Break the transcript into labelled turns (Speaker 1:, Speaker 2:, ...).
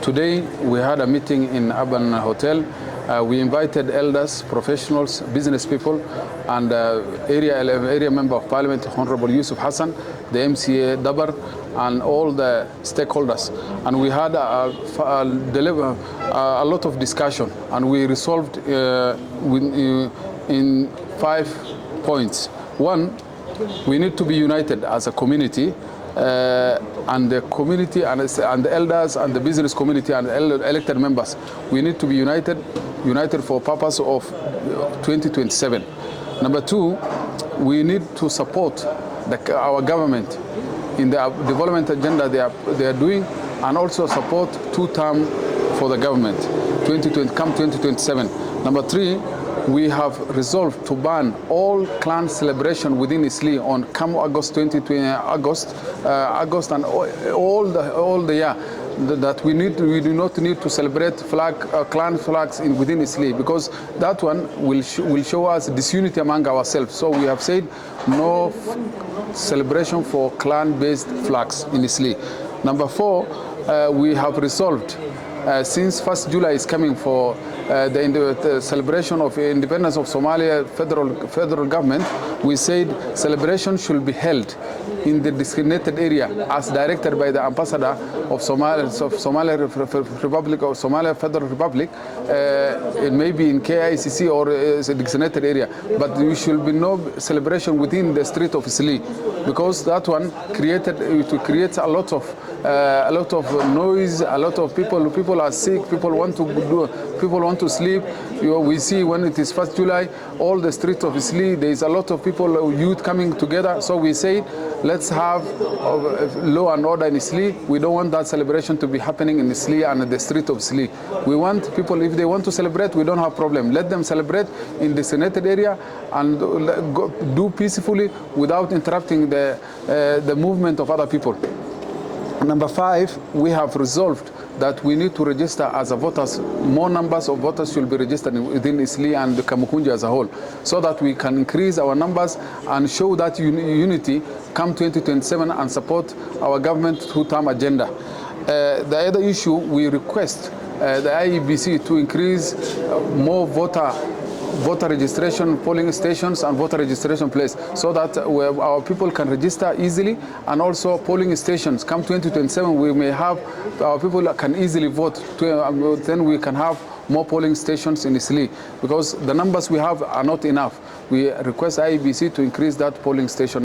Speaker 1: Today we had a meeting in Urban Hotel. We invited elders, professionals, business people, and area member of Parliament, Honorable Yusuf Hassan, the MCA Dabar, and all the stakeholders. And we had a lot of discussion, and we resolved in 5 points. One, we need to be united as a community. And the community and the elders and the business community and elected members, we need to be united for purpose of 2027. Number two, we need to support our government in the development agenda they are doing, and also support two-term for the government, come 2027. Number three, we have resolved to ban all clan celebration within Eastleigh on come August 2020, August and all the year. That we do not need to celebrate clan flags within Eastleigh, because that one will show us disunity among ourselves. So we have said no celebration for clan-based flags in Eastleigh. Number four, we have resolved since 1st July is coming for the celebration of independence of Somalia federal government, we said celebration should be held in the designated area as directed by the ambassador of Somalia Republic or Somalia Federal Republic. It may be in KICC or a designated area, but there should be no celebration within the street of Eastleigh, because that one creates a lot of noise, a lot of people are sick, people want to sleep. We see when it is 1st July, all the streets of Eastleigh, there is a lot of people, youth coming together. So we say, let's have law and order in Eastleigh. We don't want that celebration to be happening in Eastleigh and the street of Eastleigh. We want people, if they want to celebrate, we don't have problem. Let them celebrate in the designated area and do peacefully without interrupting the movement of other people. Number five, we have resolved that we need to register as a voters. More numbers of voters should be registered within Eastleigh and the Kamukunji as a whole, so that we can increase our numbers and show that unity come 2027 and support our government two-term agenda. The other issue, we request the IEBC to increase more voter registration, polling stations and voter registration place, so that our people can register easily, and also polling stations. Come 2027, we may have our people can easily vote. Then we can have more polling stations in Eastleigh, because the numbers we have are not enough. We request IEBC to increase that polling station.